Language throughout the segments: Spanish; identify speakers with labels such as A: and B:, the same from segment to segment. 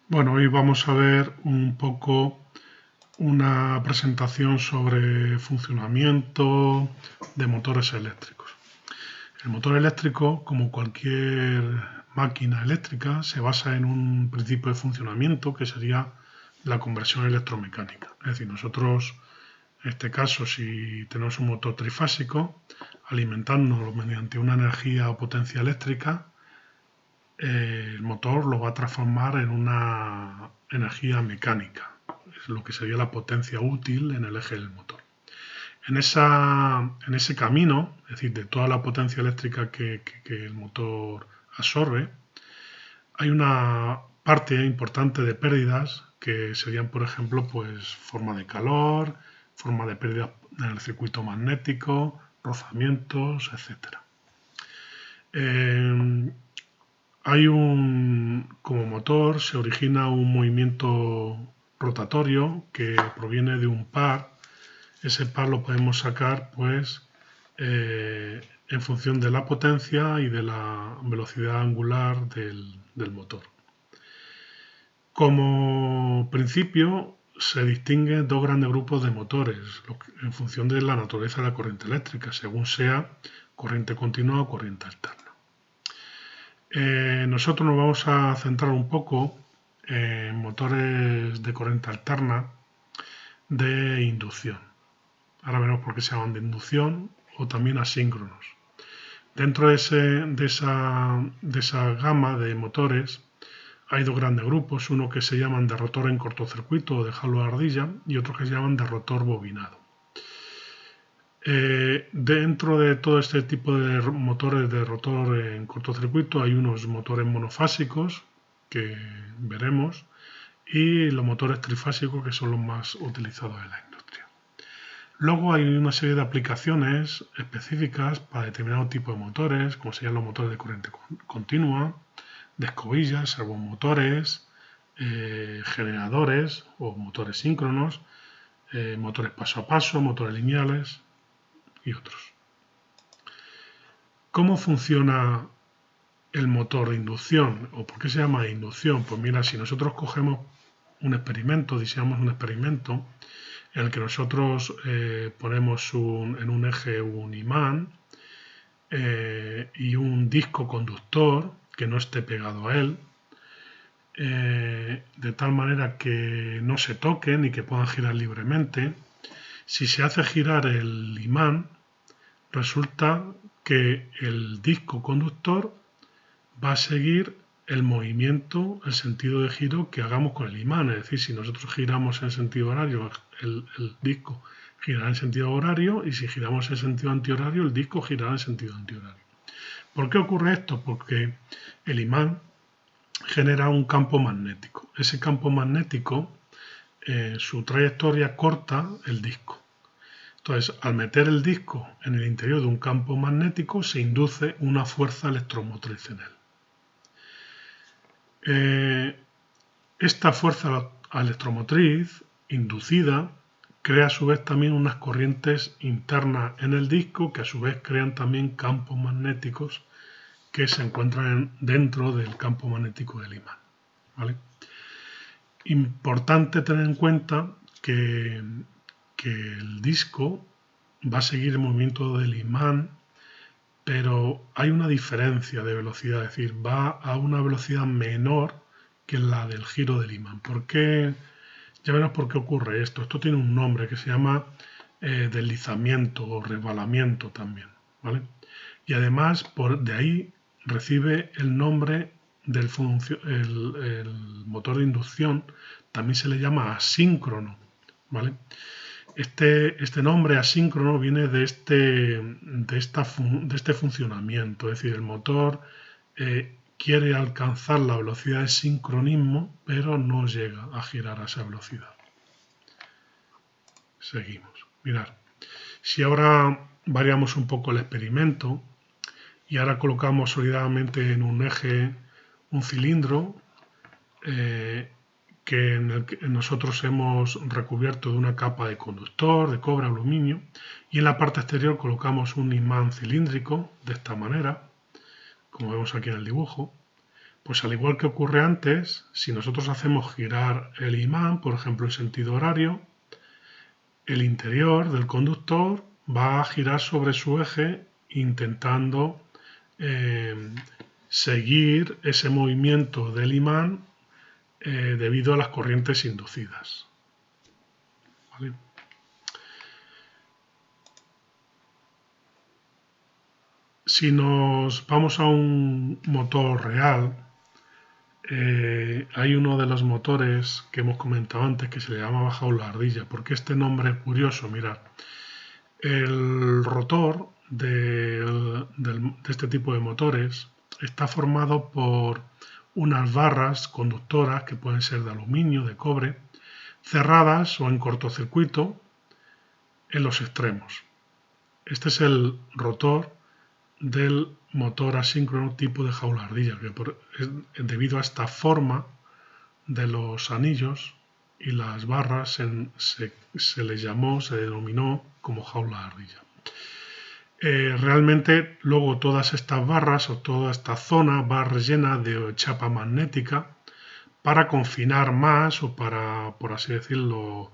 A: Bueno, hoy vamos a ver un poco una presentación sobre funcionamiento de motores eléctricos. El motor eléctrico, como cualquier máquina eléctrica, se basa en un principio de funcionamiento que sería la conversión electromecánica. Es decir, nosotros, en este caso, si tenemos un motor trifásico, alimentándolo mediante una energía o potencia eléctrica, el motor lo va a transformar en una energía mecánica, es lo que sería la potencia útil en el eje del motor. En ese camino, es decir, de toda la potencia eléctrica que el motor absorbe, hay una parte importante de pérdidas que serían, por ejemplo, pues forma de calor, forma de pérdidas en el circuito magnético, rozamientos, etc. Como motor se origina un movimiento rotatorio que proviene de un par. Ese par lo podemos sacar pues en función de la potencia y de la velocidad angular del motor. Como principio se distinguen dos grandes grupos de motores en función de la naturaleza de la corriente eléctrica, según sea corriente continua o corriente alterna. Nosotros nos vamos a centrar un poco en motores de corriente alterna de inducción. Ahora veremos por qué se llaman de inducción o también asíncronos. Dentro de esa gama de motores hay dos grandes grupos, uno que se llaman de rotor en cortocircuito o de halo de ardilla y otro que se llaman de rotor bobinado. Dentro de todo este tipo de motores de rotor en cortocircuito hay unos motores monofásicos que veremos y los motores trifásicos que son los más utilizados en la industria. Luego hay una serie de aplicaciones específicas para determinado tipo de motores, como serían los motores de corriente continua, de escobillas, servomotores, generadores o motores síncronos, motores paso a paso, motores lineales y otros. ¿Cómo funciona el motor de inducción? ¿O por qué se llama inducción? Pues mira, si nosotros cogemos un experimento, diseñamos un experimento en el que nosotros ponemos en un eje un imán y un disco conductor que no esté pegado a él, de tal manera que no se toquen y que puedan girar libremente. Si se hace girar el imán, resulta que el disco conductor va a seguir el movimiento, el sentido de giro que hagamos con el imán. Es decir, si nosotros giramos en sentido horario, el disco girará en sentido horario y si giramos en sentido antihorario, el disco girará en sentido antihorario. ¿Por qué ocurre esto? Porque el imán genera un campo magnético. Ese campo magnético, su trayectoria corta el disco. Entonces, al meter el disco en el interior de un campo magnético, se induce una fuerza electromotriz en él. Esta fuerza electromotriz inducida crea a su vez también unas corrientes internas en el disco que a su vez crean también campos magnéticos que se encuentran dentro del campo magnético del imán. ¿Vale? Importante tener en cuenta que el disco va a seguir el movimiento del imán, pero hay una diferencia de velocidad, es decir, va a una velocidad menor que la del giro del imán. ¿Por qué? Ya verás por qué ocurre esto. Esto tiene un nombre que se llama deslizamiento o resbalamiento también, ¿vale? Y además de ahí recibe el nombre del el motor de inducción, también se le llama asíncrono, ¿vale? Este nombre asíncrono viene de este funcionamiento, es decir, el motor quiere alcanzar la velocidad de sincronismo, pero no llega a girar a esa velocidad. Seguimos. Mirad, si ahora variamos un poco el experimento y ahora colocamos sólidamente en un eje un cilindro en el que nosotros hemos recubierto de una capa de conductor, de cobre, aluminio, y en la parte exterior colocamos un imán cilíndrico de esta manera, como vemos aquí en el dibujo, Pues al igual que ocurre antes, si nosotros hacemos girar el imán, por ejemplo en sentido horario, el interior del conductor va a girar sobre su eje intentando seguir ese movimiento del imán debido a las corrientes inducidas. ¿Vale? Si nos vamos a un motor real, hay uno de los motores que hemos comentado antes que se le llama jaula ardilla. ¿Por qué este nombre es curioso? Mirad, el rotor de este tipo de motores está formado por unas barras conductoras que pueden ser de aluminio, de cobre, cerradas o en cortocircuito en los extremos. Este es el rotor del motor asíncrono tipo de jaula ardilla, que debido a esta forma de los anillos y las barras se denominó como jaula ardilla. Realmente luego todas estas barras o toda esta zona va rellena de chapa magnética para confinar más o para, por así decirlo,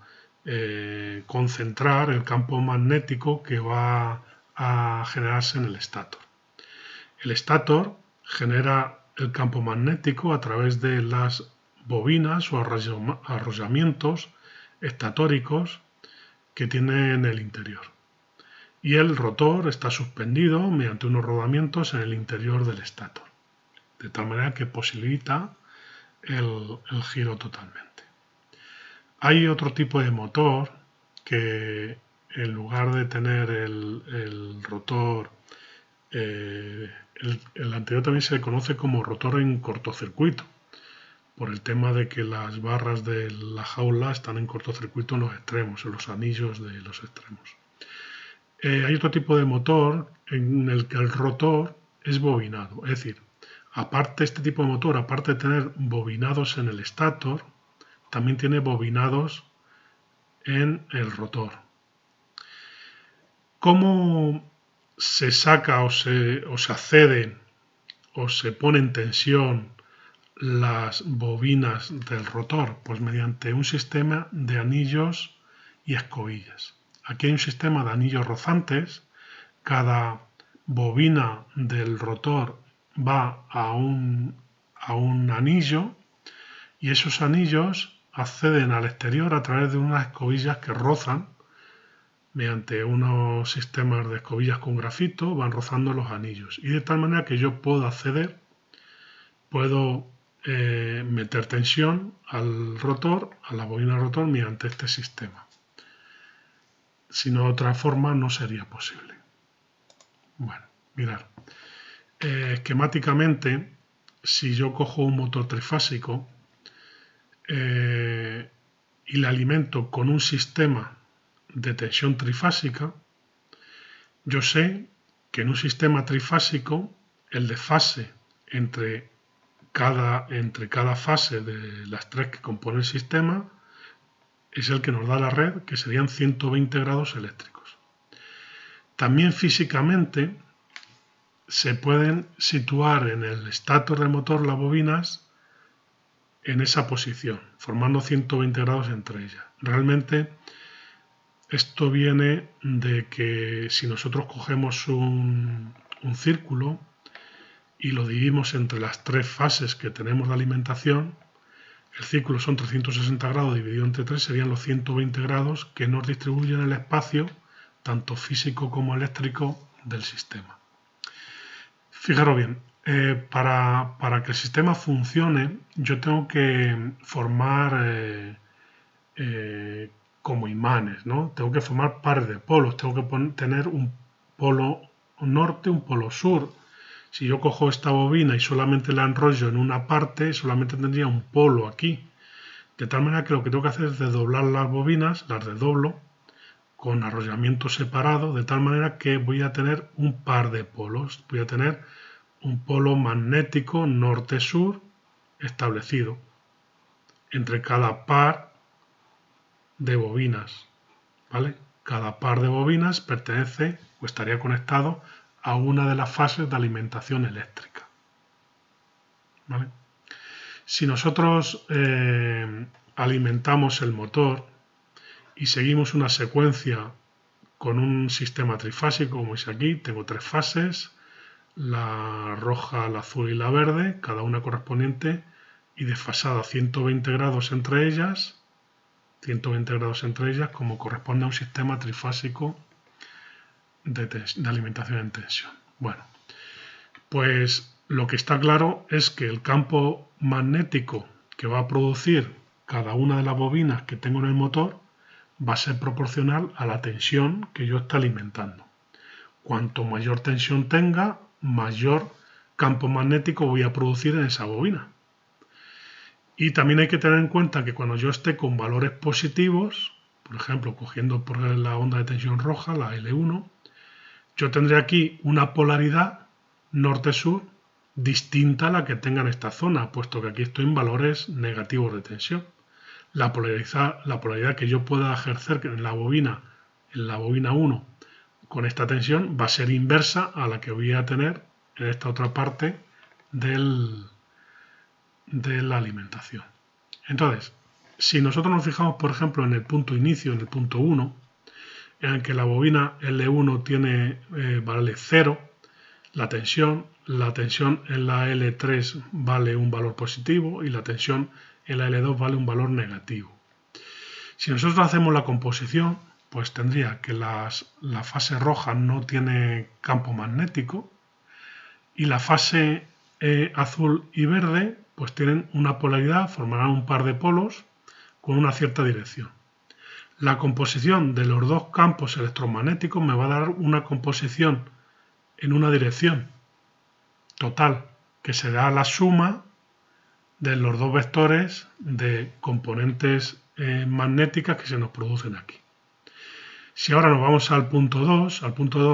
A: concentrar el campo magnético que va a generarse en el estátor. El estátor genera el campo magnético a través de las bobinas o arrollamientos estatóricos que tiene en el interior. Y el rotor está suspendido mediante unos rodamientos en el interior del estátor, de tal manera que posibilita el giro totalmente. Hay otro tipo de motor que en lugar de tener el rotor, el anterior también se conoce como rotor en cortocircuito, por el tema de que las barras de la jaula están en cortocircuito en los extremos, en los anillos de los extremos. Hay otro tipo de motor en el que el rotor es bobinado, es decir, aparte este tipo de motor, aparte de tener bobinados en el estátor, también tiene bobinados en el rotor. ¿Cómo se saca o se accede o se pone en tensión las bobinas del rotor? Pues mediante un sistema de anillos y escobillas. Aquí hay un sistema de anillos rozantes. Cada bobina del rotor va a un anillo y esos anillos acceden al exterior a través de unas escobillas que rozan mediante unos sistemas de escobillas con grafito, van rozando los anillos y de tal manera que yo puedo acceder, puedo meter tensión al rotor, a la bobina del rotor mediante este sistema. Si no, de otra forma no sería posible. Bueno, mirad, esquemáticamente, si yo cojo un motor trifásico y le alimento con un sistema de tensión trifásica, yo sé que en un sistema trifásico el desfase entre cada fase de las tres que componen el sistema es el que nos da la red, que serían 120 grados eléctricos. También físicamente se pueden situar en el estátor del motor las bobinas en esa posición, formando 120 grados entre ellas. Realmente esto viene de que si nosotros cogemos un círculo y lo dividimos entre las tres fases que tenemos de alimentación, el círculo son 360 grados dividido entre 3, serían los 120 grados que nos distribuyen el espacio, tanto físico como eléctrico, del sistema. Fijaros bien, para que el sistema funcione, yo tengo que formar como imanes, ¿no? Tengo que formar pares de polos, tengo que tener un polo norte, un polo sur. Si yo cojo esta bobina y solamente la enrollo en una parte, solamente tendría un polo aquí. De tal manera que lo que tengo que hacer es desdoblar las bobinas, las desdoblo con arrollamiento separado, de tal manera que voy a tener un par de polos. Voy a tener un polo magnético norte-sur establecido entre cada par de bobinas, ¿vale? Cada par de bobinas pertenece o estaría conectado a una de las fases de alimentación eléctrica, ¿vale? Si nosotros alimentamos el motor y seguimos una secuencia con un sistema trifásico, como es aquí, tengo tres fases, la roja, la azul y la verde, cada una correspondiente y desfasada 120 grados entre ellas, como corresponde a un sistema trifásico de alimentación en tensión. Bueno, pues lo que está claro es que el campo magnético que va a producir cada una de las bobinas que tengo en el motor va a ser proporcional a la tensión que yo esté alimentando. Cuanto mayor tensión tenga, mayor campo magnético voy a producir en esa bobina. Y también hay que tener en cuenta que cuando yo esté con valores positivos, por ejemplo, cogiendo por la onda de tensión roja, la L1, yo tendré aquí una polaridad norte-sur distinta a la que tenga en esta zona, puesto que aquí estoy en valores negativos de tensión. La polaridad que yo pueda ejercer en la bobina 1 con esta tensión va a ser inversa a la que voy a tener en esta otra parte de la alimentación. Entonces, si nosotros nos fijamos, por ejemplo, en el punto inicio, en el punto 1, en el que la bobina L1 vale 0, la tensión en la L3 vale un valor positivo y la tensión en la L2 vale un valor negativo. Si nosotros hacemos la composición, pues tendría que la fase roja no tiene campo magnético y la fase azul y verde pues tienen una polaridad, formarán un par de polos con una cierta dirección. La composición de los dos campos electromagnéticos me va a dar una composición en una dirección total, que será la suma de los dos vectores de componentes magnéticas que se nos producen aquí. Si ahora nos vamos al punto 2,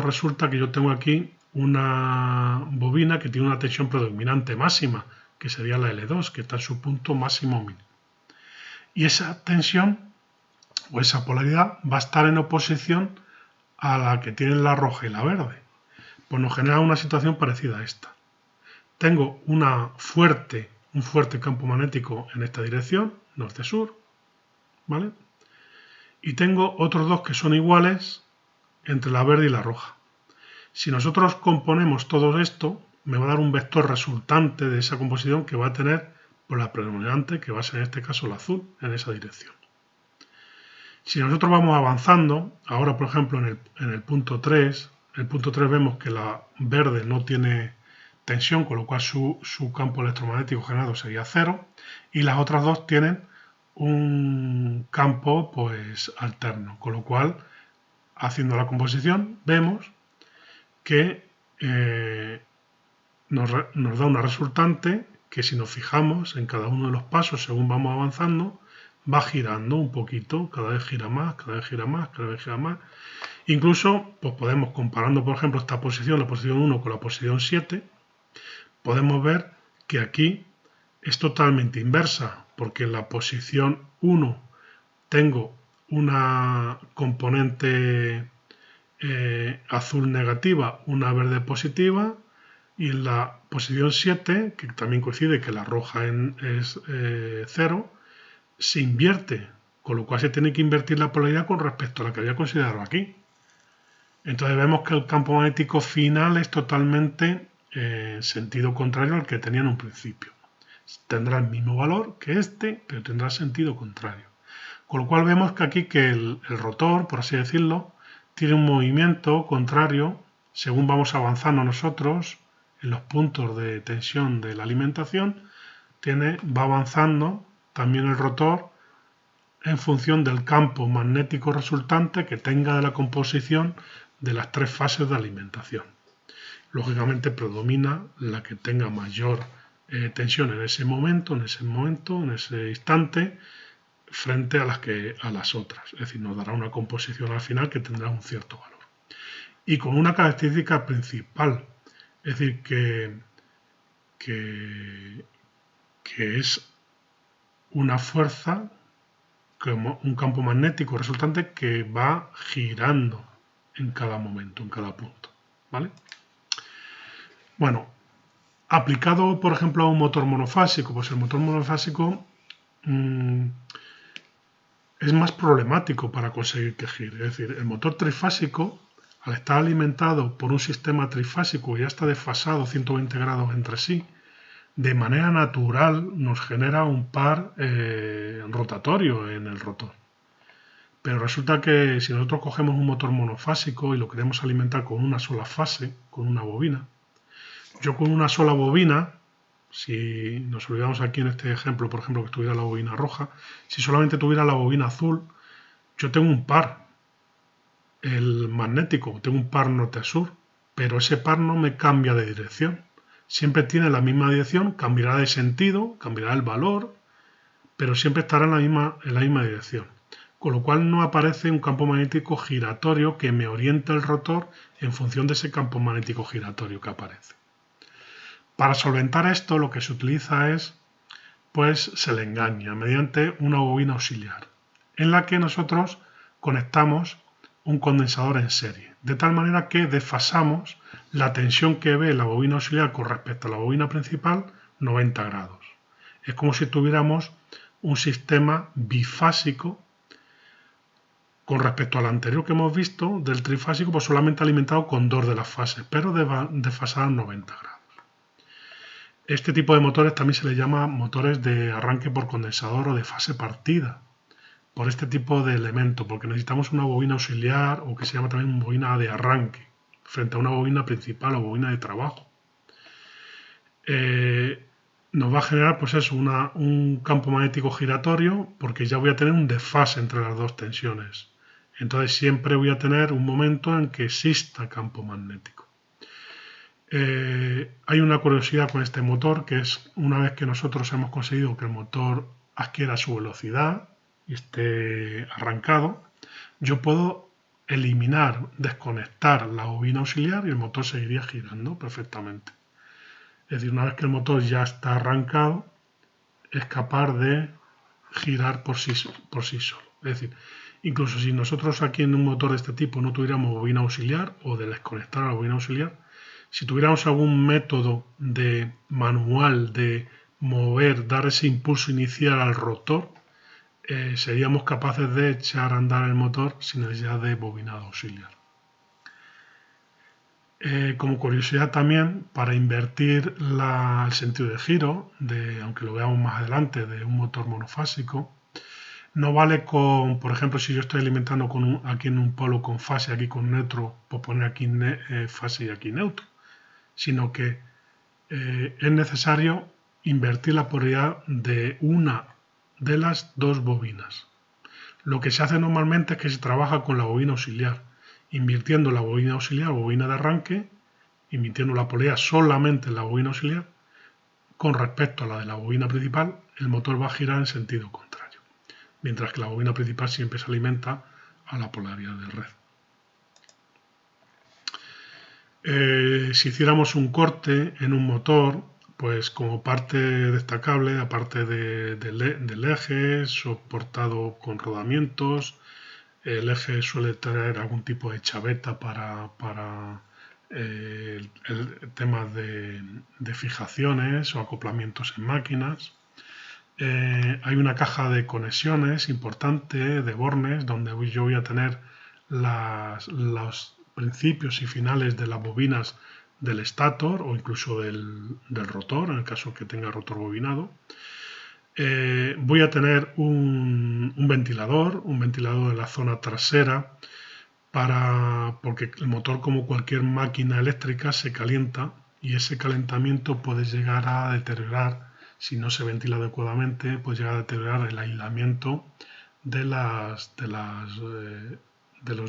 A: resulta que yo tengo aquí una bobina que tiene una tensión predominante máxima, que sería la L2, que está en su punto máximo mínimo. Y esa tensión o esa polaridad va a estar en oposición a la que tienen la roja y la verde. Pues nos genera una situación parecida a esta. Tengo un fuerte campo magnético en esta dirección, norte-sur, ¿vale? Y tengo otros dos que son iguales entre la verde y la roja. Si nosotros componemos todo esto, me va a dar un vector resultante de esa composición que va a tener por la predominante, que va a ser en este caso la azul, en esa dirección. Si nosotros vamos avanzando, ahora por ejemplo en el punto 3, vemos que la verde no tiene tensión, con lo cual su campo electromagnético generado sería 0, y las otras dos tienen un campo pues alterno, con lo cual haciendo la composición vemos que nos da una resultante que si nos fijamos en cada uno de los pasos según vamos avanzando, va girando un poquito, cada vez gira más, cada vez gira más, cada vez gira más. Incluso pues podemos, comparando por ejemplo esta posición, la posición 1 con la posición 7, podemos ver que aquí es totalmente inversa, porque en la posición 1 tengo una componente azul negativa, una verde positiva, y en la posición 7, que también coincide que la roja es 0, se invierte, con lo cual se tiene que invertir la polaridad con respecto a la que había considerado aquí. Entonces vemos que el campo magnético final es totalmente sentido contrario al que tenía en un principio. Tendrá el mismo valor que este, pero tendrá sentido contrario. Con lo cual vemos que aquí que el rotor, por así decirlo, tiene un movimiento contrario según vamos avanzando nosotros en los puntos de tensión de la alimentación, va avanzando también el rotor en función del campo magnético resultante que tenga de la composición de las tres fases de alimentación. Lógicamente predomina la que tenga mayor tensión en ese momento, en ese instante, frente a las otras. Es decir, nos dará una composición al final que tendrá un cierto valor. Y con una característica principal, es decir, que es una fuerza, como un campo magnético resultante que va girando en cada momento, en cada punto, ¿vale? Bueno, Aplicado, por ejemplo, a un motor monofásico, pues el motor monofásico es más problemático para conseguir que gire. Es decir, el motor trifásico, al estar alimentado por un sistema trifásico y ya está desfasado 120 grados entre sí, de manera natural nos genera un par rotatorio en el rotor. Pero resulta que si nosotros cogemos un motor monofásico y lo queremos alimentar con una sola fase, con una bobina, yo con una sola bobina, si nos olvidamos aquí en este ejemplo, por ejemplo, que tuviera la bobina roja, si solamente tuviera la bobina azul, yo tengo un par, el magnético, tengo un par norte-sur, pero ese par no me cambia de dirección. Siempre tiene la misma dirección, cambiará de sentido, cambiará el valor, pero siempre estará en la misma dirección. Con lo cual no aparece un campo magnético giratorio que me oriente el rotor en función de ese campo magnético giratorio que aparece. Para solventar esto lo que se utiliza es, pues se le engaña mediante una bobina auxiliar, en la que nosotros conectamos un condensador en serie, de tal manera que desfasamos la tensión que ve la bobina auxiliar con respecto a la bobina principal 90 grados. Es como si tuviéramos un sistema bifásico con respecto al anterior que hemos visto, del trifásico, pues solamente alimentado con dos de las fases, pero desfasadas 90 grados. Este tipo de motores también se les llama motores de arranque por condensador o de fase partida, por este tipo de elemento, porque necesitamos una bobina auxiliar o que se llama también bobina de arranque, frente a una bobina principal o bobina de trabajo. Nos va a generar pues eso, un campo magnético giratorio, porque ya voy a tener un desfase entre las dos tensiones. Entonces siempre voy a tener un momento en que exista campo magnético. Hay una curiosidad con este motor, que es una vez que nosotros hemos conseguido que el motor adquiera su velocidad y esté arrancado, yo puedo eliminar, desconectar la bobina auxiliar y el motor seguiría girando perfectamente. Es decir, una vez que el motor ya está arrancado, es capaz de girar por sí solo. Es decir, incluso si nosotros aquí en un motor de este tipo no tuviéramos bobina auxiliar o de desconectar a la bobina auxiliar, si tuviéramos algún método de manual de mover, dar ese impulso inicial al rotor, seríamos capaces de echar a andar el motor sin necesidad de bobinado auxiliar. Como curiosidad también, para invertir el sentido de giro, aunque lo veamos más adelante, de un motor monofásico, no vale con, por ejemplo, si yo estoy alimentando aquí en un polo con fase, aquí con neutro, pues poner aquí fase y aquí neutro, sino que es necesario invertir la polaridad de una de las dos bobinas. Lo que se hace normalmente es que se trabaja con la bobina auxiliar, invirtiendo la bobina auxiliar o bobina de arranque, invirtiendo la polaridad solamente en la bobina auxiliar, con respecto a la de la bobina principal, el motor va a girar en sentido contrario, mientras que la bobina principal siempre se alimenta a la polaridad de red. Si hiciéramos un corte en un motor, pues como parte destacable, aparte del eje soportado con rodamientos, el eje suele traer algún tipo de chaveta para el tema de fijaciones o acoplamientos en máquinas. Hay una caja de conexiones importante de bornes donde yo voy a tener los principios y finales de las bobinas del estator o incluso del rotor, en el caso que tenga rotor bobinado. Voy a tener un ventilador en la zona trasera, porque el motor, como cualquier máquina eléctrica, se calienta y ese calentamiento puede llegar a deteriorar, si no se ventila adecuadamente, puede llegar a deteriorar el aislamiento de los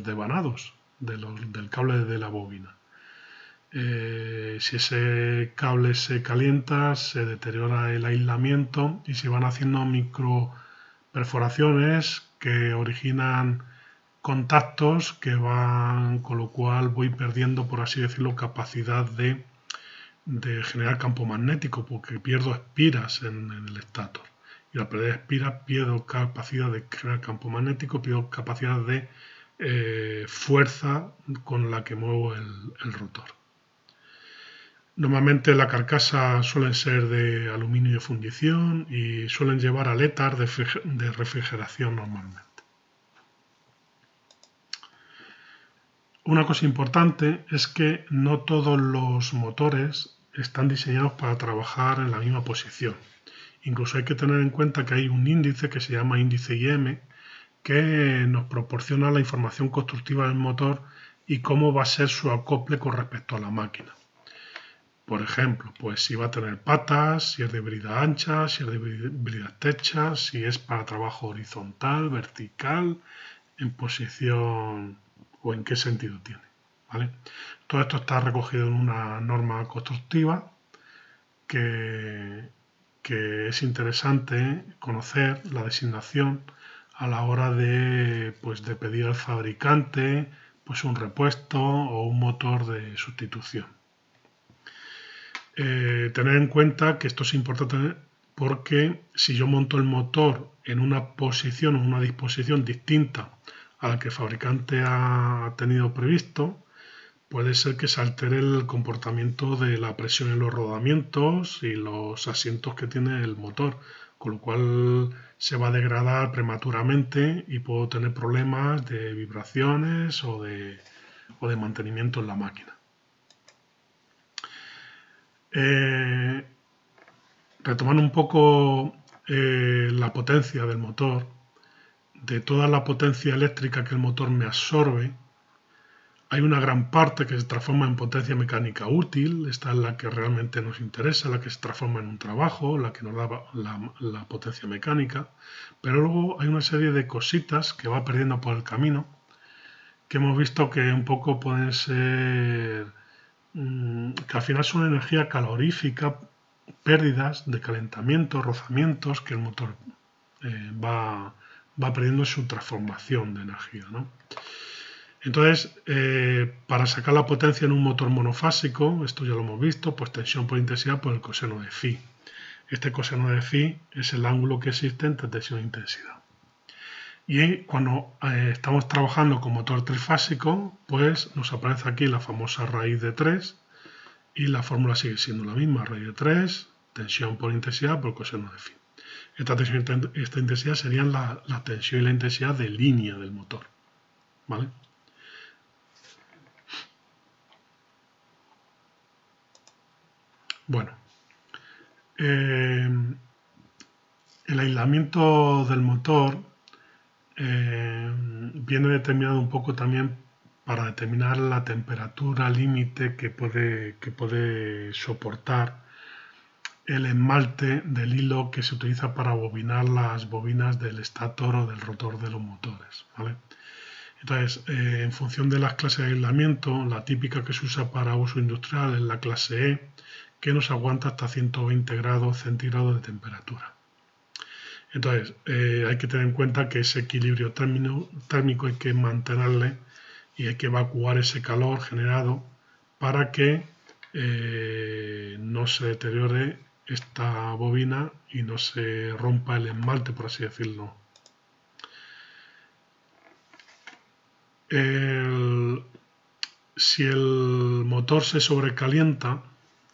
A: devanados, del cable de la bobina. Si ese cable se calienta, se deteriora el aislamiento y se van haciendo micro perforaciones que originan contactos que van, con lo cual voy perdiendo, por así decirlo, capacidad de generar campo magnético, porque pierdo espiras en el estator. Y al perder espiras pierdo capacidad de generar campo magnético, pierdo capacidad de fuerza con la que muevo el rotor. Normalmente la carcasa suelen ser de aluminio de fundición y suelen llevar aletas de refrigeración normalmente. Una cosa importante es que no todos los motores están diseñados para trabajar en la misma posición. Incluso hay que tener en cuenta que hay un índice que se llama índice IM que nos proporciona la información constructiva del motor y cómo va a ser su acople con respecto a la máquina. Por ejemplo, pues si va a tener patas, si es de brida ancha, si es de brida estrecha, si es para trabajo horizontal, vertical, en posición o en qué sentido tiene. ¿Vale? Todo esto está recogido en una norma constructiva que es interesante conocer la designación a la hora de, pues, de pedir al fabricante pues, un repuesto o un motor de sustitución. Tener en cuenta que esto es importante porque si yo monto el motor en una posición o una disposición distinta a la que el fabricante ha tenido previsto, puede ser que se altere el comportamiento de la presión en los rodamientos y los asientos que tiene el motor, con lo cual se va a degradar prematuramente y puedo tener problemas de vibraciones o de mantenimiento en la máquina. Retomando un poco la potencia del motor, de toda la potencia eléctrica que el motor me absorbe, hay una gran parte que se transforma en potencia mecánica útil, esta es la que realmente nos interesa, la que se transforma en un trabajo, la que nos da la potencia mecánica, pero luego hay una serie de cositas que va perdiendo por el camino, que hemos visto que un poco pueden ser, que al final son energía calorífica, pérdidas de calentamiento, rozamientos, que el motor va perdiendo su transformación de energía, ¿no? Entonces, para sacar la potencia en un motor monofásico, esto ya lo hemos visto, pues tensión por intensidad por el coseno de phi. Este coseno de phi es el ángulo que existe entre tensión e intensidad. Y cuando estamos trabajando con motor trifásico, pues nos aparece aquí la famosa raíz de 3 y la fórmula sigue siendo la misma, raíz de 3, tensión por intensidad por coseno de phi. Esta tensión y esta intensidad serían la tensión y la intensidad de línea del motor, ¿vale? Bueno, el aislamiento del motor viene determinado un poco también para determinar la temperatura límite que puede soportar el esmalte del hilo que se utiliza para bobinar las bobinas del estator o del rotor de los motores, ¿vale? Entonces, en función de las clases de aislamiento, la típica que se usa para uso industrial es la clase E, que nos aguanta hasta 120 grados centígrados de temperatura. Entonces, hay que tener en cuenta que ese equilibrio térmico hay que mantenerle y hay que evacuar ese calor generado para que no se deteriore esta bobina y no se rompa el esmalte, por así decirlo. Si el motor se sobrecalienta,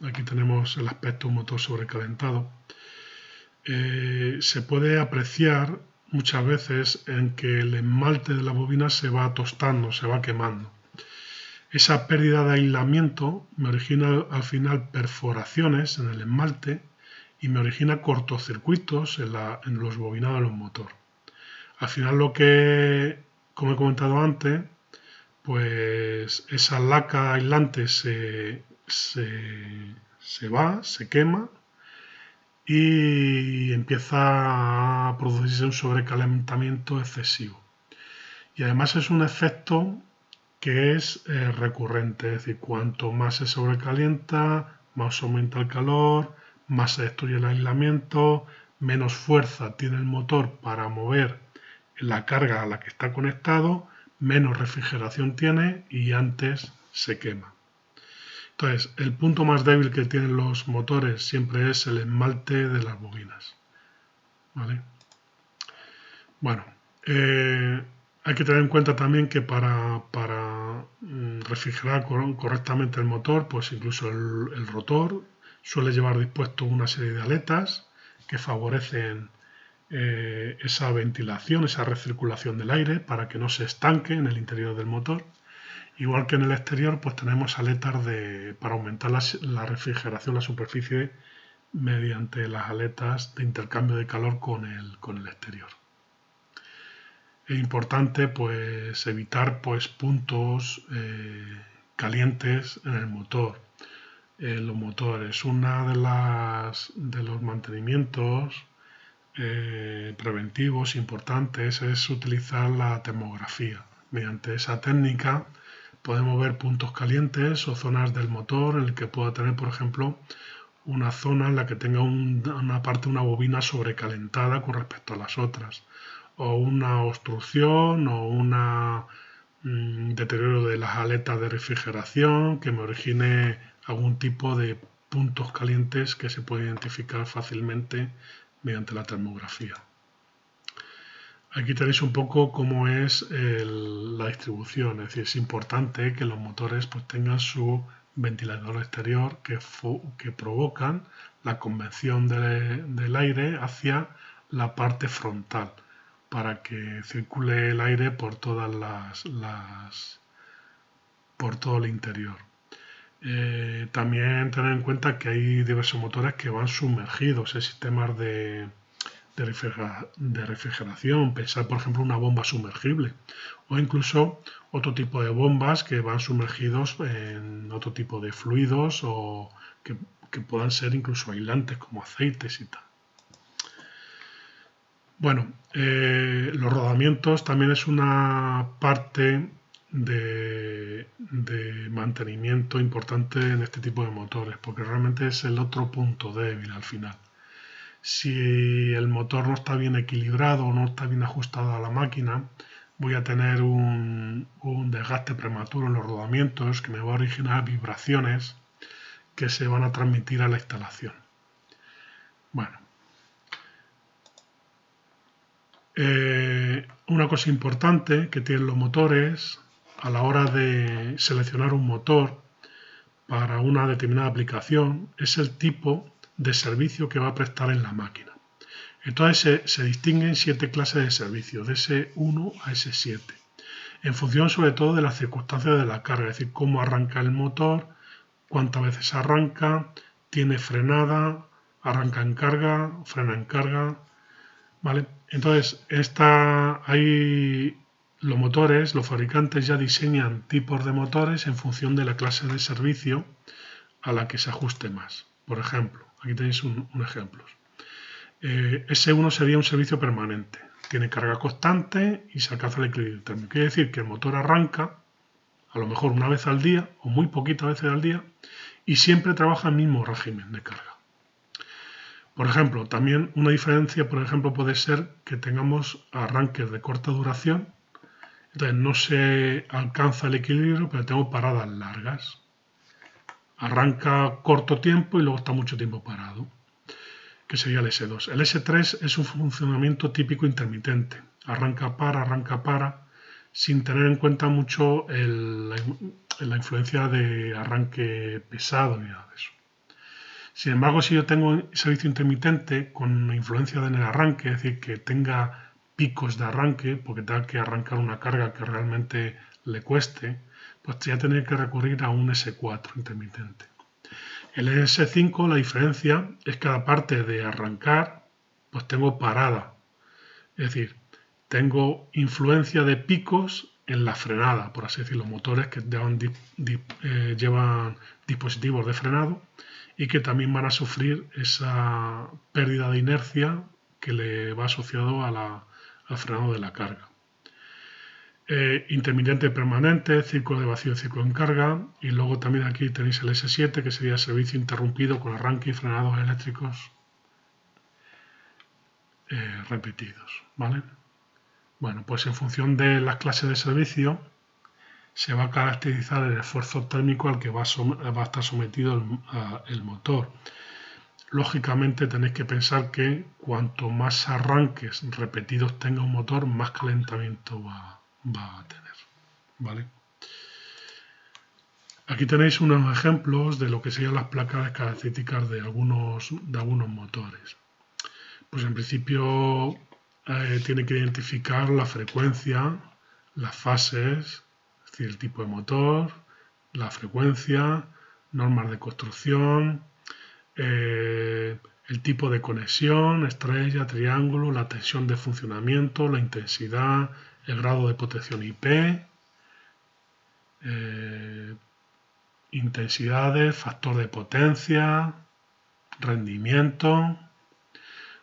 A: aquí tenemos el aspecto de un motor sobrecalentado, se puede apreciar muchas veces en que el esmalte de la bobina se va tostando, se va quemando. Esa pérdida de aislamiento me origina al final perforaciones en el esmalte y me origina cortocircuitos en los bobinados de los motores. Al final lo que, como he comentado antes, pues esa laca aislante se quema y empieza a producirse un sobrecalentamiento excesivo. Y además es un efecto que es recurrente, es decir, cuanto más se sobrecalienta, más aumenta el calor, más se destruye el aislamiento, menos fuerza tiene el motor para mover la carga a la que está conectado, menos refrigeración tiene y antes se quema. Entonces, el punto más débil que tienen los motores siempre es el esmalte de las bobinas, ¿vale? Bueno, hay que tener en cuenta también que para refrigerar correctamente el motor, pues incluso el rotor suele llevar dispuesto una serie de aletas que favorecen esa ventilación, esa recirculación del aire para que no se estanque en el interior del motor. Igual que en el exterior, pues tenemos aletas para aumentar la refrigeración, la superficie, mediante las aletas de intercambio de calor con el exterior. Es importante pues evitar pues puntos calientes en el motor. Los motores, una de los mantenimientos preventivos importantes es utilizar la termografía. Mediante esa técnica podemos ver puntos calientes o zonas del motor en el que pueda tener, por ejemplo, una zona en la que tenga una parte de una bobina sobrecalentada con respecto a las otras, o una obstrucción o un deterioro de las aletas de refrigeración que me origine algún tipo de puntos calientes que se puede identificar fácilmente mediante la termografía. Aquí tenéis un poco cómo es la distribución, es decir, es importante que los motores pues tengan su ventilador exterior que provocan la convección del aire hacia la parte frontal para que circule el aire por por todo el interior. También tener en cuenta que hay diversos motores que van sumergidos en sistemas de refrigeración. Pensar, por ejemplo, una bomba sumergible o incluso otro tipo de bombas que van sumergidos en otro tipo de fluidos o que puedan ser incluso aislantes como aceites y tal. Bueno, los rodamientos también es una parte de mantenimiento importante en este tipo de motores, porque realmente es el otro punto débil al final. Si el motor no está bien equilibrado o no está bien ajustado a la máquina, voy a tener un desgaste prematuro en los rodamientos que me va a originar vibraciones que se van a transmitir a la instalación. Bueno, una cosa importante que tienen los motores a la hora de seleccionar un motor para una determinada aplicación es el tipo de servicio que va a prestar en la máquina. Entonces se distinguen 7 clases de servicios, de S1 a S7, en función sobre todo de las circunstancias de la carga, es decir, cómo arranca el motor, cuántas veces arranca, tiene frenada, arranca en carga, frena en carga, ¿vale? Entonces, los motores, los fabricantes ya diseñan tipos de motores en función de la clase de servicio a la que se ajuste más. Por ejemplo, aquí tenéis un ejemplo. S1 sería un servicio permanente. Tiene carga constante y se alcanza el equilibrio térmico. Quiere decir que el motor arranca a lo mejor una vez al día o muy poquitas veces al día y siempre trabaja el mismo régimen de carga. Por ejemplo, también una diferencia, por ejemplo, puede ser que tengamos arranques de corta duración. Entonces no se alcanza el equilibrio, pero tengo paradas largas. Arranca corto tiempo y luego está mucho tiempo parado, que sería el S2. El S3 es un funcionamiento típico intermitente. Arranca para, sin tener en cuenta mucho la influencia de arranque pesado ni nada de eso. Sin embargo, si yo tengo servicio intermitente con influencia en el arranque, es decir, que tenga picos de arranque, porque tenga que arrancar una carga que realmente le cueste, pues ya tendré que recurrir a un S4 intermitente. El S5, la diferencia es que aparte de arrancar, pues tengo parada. Es decir, tengo influencia de picos en la frenada, por así decirlo, motores que llevan dispositivos de frenado y que también van a sufrir esa pérdida de inercia que le va asociado al frenado de la carga. Intermitente permanente, ciclo de vacío, ciclo en carga, y luego también aquí tenéis el S7 que sería servicio interrumpido con arranque y frenados eléctricos repetidos, ¿vale? Bueno, pues en función de las clases de servicio se va a caracterizar el esfuerzo térmico al que va a estar sometido el motor. Lógicamente tenéis que pensar que cuanto más arranques repetidos tenga un motor, más calentamiento va a tener, ¿vale? Aquí tenéis unos ejemplos de lo que serían las placas características de algunos motores. Pues en principio tiene que identificar la frecuencia, las fases, es decir, el tipo de motor, la frecuencia, normas de construcción, el tipo de conexión, estrella, triángulo, la tensión de funcionamiento, la intensidad, el grado de protección IP, intensidades, factor de potencia, rendimiento.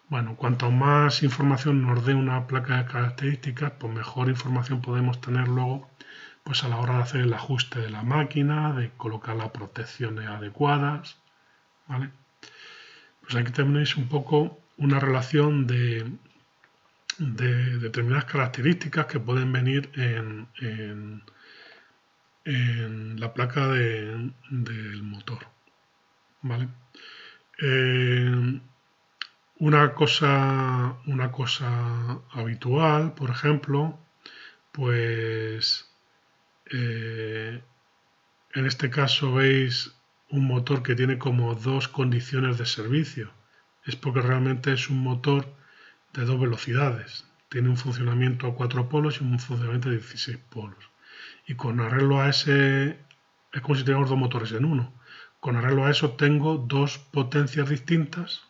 A: Bueno, cuanto más información nos dé una placa de características, pues mejor información podemos tener luego pues a la hora de hacer el ajuste de la máquina, de colocar las protecciones adecuadas, ¿vale? Pues aquí tenéis un poco una relación de determinadas características que pueden venir en la placa del motor, ¿vale? Una cosa habitual, por ejemplo, pues en este caso veis un motor que tiene como dos condiciones de servicio. Es porque realmente es un motor de dos velocidades. Tiene un funcionamiento a 4 polos y un funcionamiento de 16 polos. Y con arreglo a ese, es como si tuviéramos dos motores en uno. Con arreglo a eso tengo dos potencias distintas,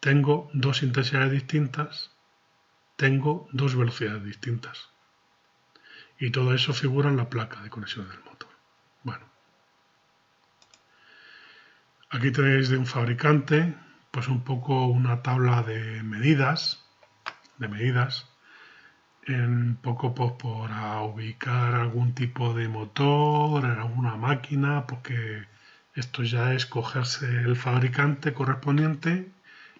A: tengo dos intensidades distintas, tengo dos velocidades distintas. Y todo eso figura en la placa de conexión del motor. Bueno, aquí tenéis de un fabricante, pues un poco una tabla de medidas, un poco pues para ubicar algún tipo de motor en alguna máquina, porque esto ya es cogerse el fabricante correspondiente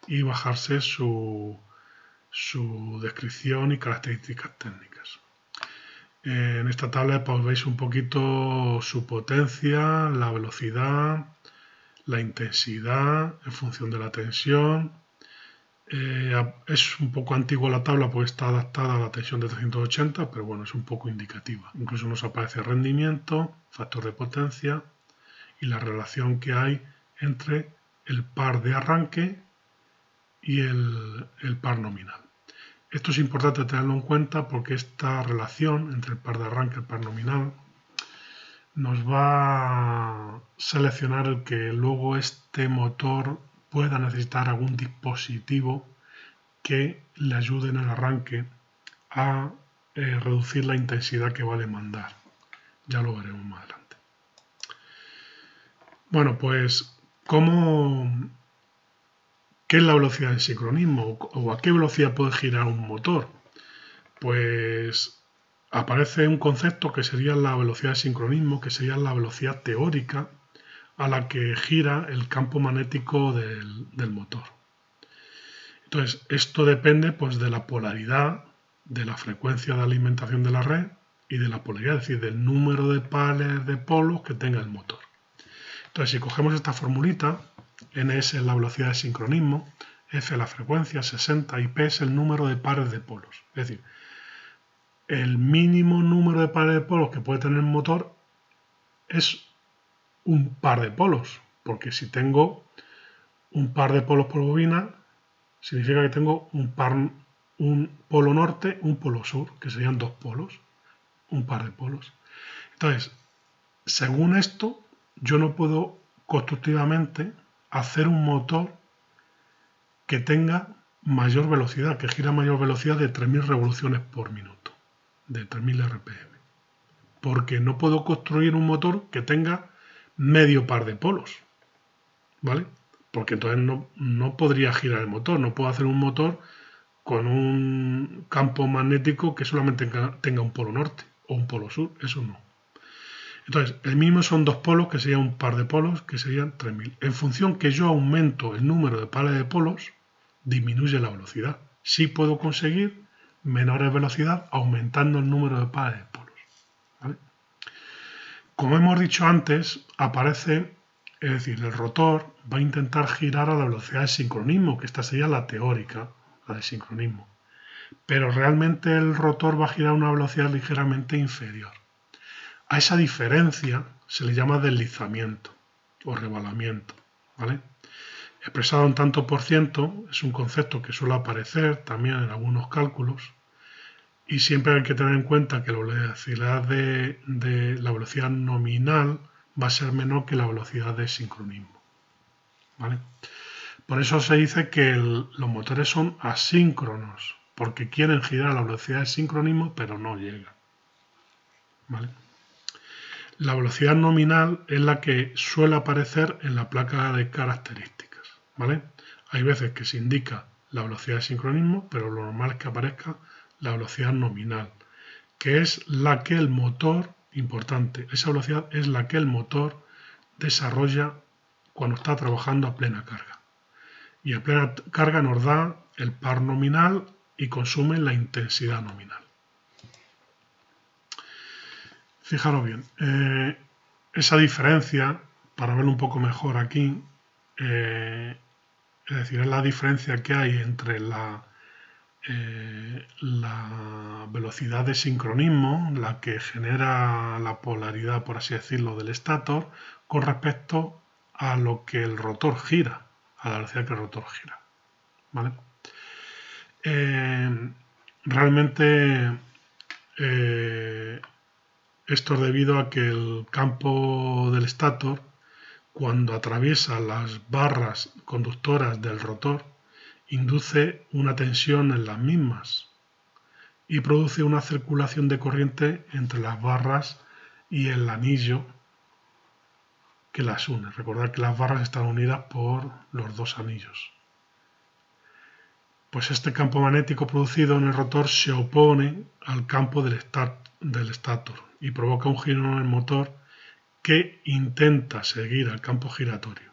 A: y bajarse su descripción y características técnicas. En esta tabla pues veis un poquito su potencia, la velocidad, la intensidad en función de la tensión. Es un poco antigua la tabla porque está adaptada a la tensión de 380, pero bueno, es un poco indicativa. Incluso nos aparece rendimiento, factor de potencia y la relación que hay entre el par de arranque y el par nominal. Esto es importante tenerlo en cuenta porque esta relación entre el par de arranque y el par nominal nos va a seleccionar el que luego este motor pueda necesitar algún dispositivo que le ayude en el arranque a reducir la intensidad que va a demandar. Ya lo veremos más adelante. Bueno, pues ¿qué es la velocidad de sincronismo o a qué velocidad puede girar un motor? Pues aparece un concepto que sería la velocidad de sincronismo, que sería la velocidad teórica a la que gira el campo magnético del motor. Entonces, esto depende pues, de la polaridad, de la frecuencia de alimentación de la red y de la polaridad, es decir, del número de pares de polos que tenga el motor. Entonces, si cogemos esta formulita, Ns es la velocidad de sincronismo, F la frecuencia, 60 y P es el número de pares de polos. Es decir, el mínimo número de pares de polos que puede tener un motor es un par de polos, porque si tengo un par de polos por bobina, significa que tengo un polo norte, un polo sur, que serían dos polos, un par de polos. Entonces, según esto, yo no puedo constructivamente hacer un motor que tenga mayor velocidad, que gira a mayor velocidad de 3.000 revoluciones por minuto, de 3.000 RPM. Porque no puedo construir un motor que tenga medio par de polos, ¿vale? Porque entonces no podría girar el motor, no puedo hacer un motor con un campo magnético que solamente tenga un polo norte o un polo sur, eso no. Entonces, el mínimo son dos polos, que sería un par de polos, que serían 3.000. En función que yo aumento el número de pares de polos, disminuye la velocidad. Sí puedo conseguir menores velocidad aumentando el número de pares de polos, ¿vale? Como hemos dicho antes, aparece, es decir, el rotor va a intentar girar a la velocidad de sincronismo, que esta sería la teórica, la de sincronismo. Pero realmente el rotor va a girar a una velocidad ligeramente inferior. A esa diferencia se le llama deslizamiento o rebalamiento, ¿vale? Expresado en tanto por ciento es un concepto que suele aparecer también en algunos cálculos y siempre hay que tener en cuenta que la velocidad nominal va a ser menor que la velocidad de sincronismo, ¿vale? Por eso se dice que los motores son asíncronos, porque quieren girar a la velocidad de sincronismo, pero no llegan, ¿vale? La velocidad nominal es la que suele aparecer en la placa de características, ¿vale? Hay veces que se indica la velocidad de sincronismo, pero lo normal es que aparezca la velocidad nominal, que es la que el motor, importante, esa velocidad es la que el motor desarrolla cuando está trabajando a plena carga. Y a plena carga nos da el par nominal y consume la intensidad nominal. Fijaros bien, esa diferencia, para verlo un poco mejor aquí, es decir, es la diferencia que hay entre la velocidad de sincronismo, la que genera la polaridad, por así decirlo, del estátor, con respecto a lo que el rotor gira, a la velocidad que el rotor gira, ¿vale? Realmente esto es debido a que el campo del estátor, cuando atraviesa las barras conductoras del rotor, induce una tensión en las mismas y produce una circulación de corriente entre las barras y el anillo que las une. Recordad que las barras están unidas por los dos anillos. Pues este campo magnético producido en el rotor se opone al campo del estátor y provoca un giro en el motor que intenta seguir al campo giratorio.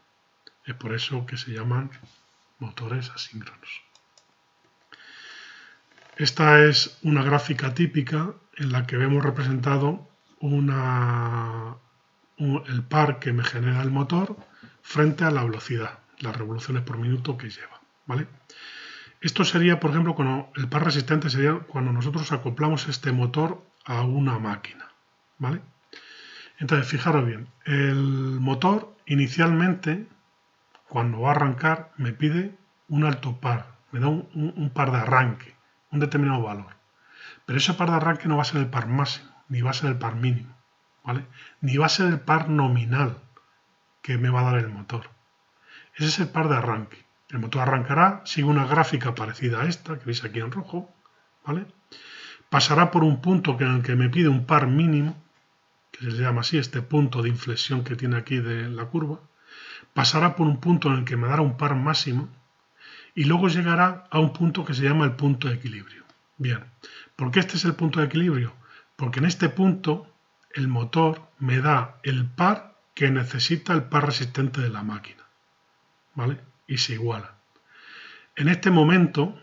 A: Es por eso que se llaman motores asíncronos. Esta es una gráfica típica en la que vemos representado el par que me genera el motor frente a la velocidad, las revoluciones por minuto que lleva, ¿vale? Esto sería, por ejemplo, cuando el par resistente sería cuando nosotros acoplamos este motor a una máquina, ¿vale? Entonces, fijaros bien, el motor inicialmente, cuando va a arrancar, me pide un alto par, me da un par de arranque, un determinado valor. Pero ese par de arranque no va a ser el par máximo, ni va a ser el par mínimo, ¿vale? Ni va a ser el par nominal que me va a dar el motor. Ese es el par de arranque. El motor arrancará, sigue una gráfica parecida a esta, que veis aquí en rojo, ¿vale? Pasará por un punto en el que me pide un par mínimo, que se llama así, este punto de inflexión que tiene aquí de la curva. Pasará por un punto en el que me dará un par máximo y luego llegará a un punto que se llama el punto de equilibrio. Bien, ¿por qué este es el punto de equilibrio? Porque en este punto el motor me da el par que necesita el par resistente de la máquina, ¿vale? Y se iguala. En este momento,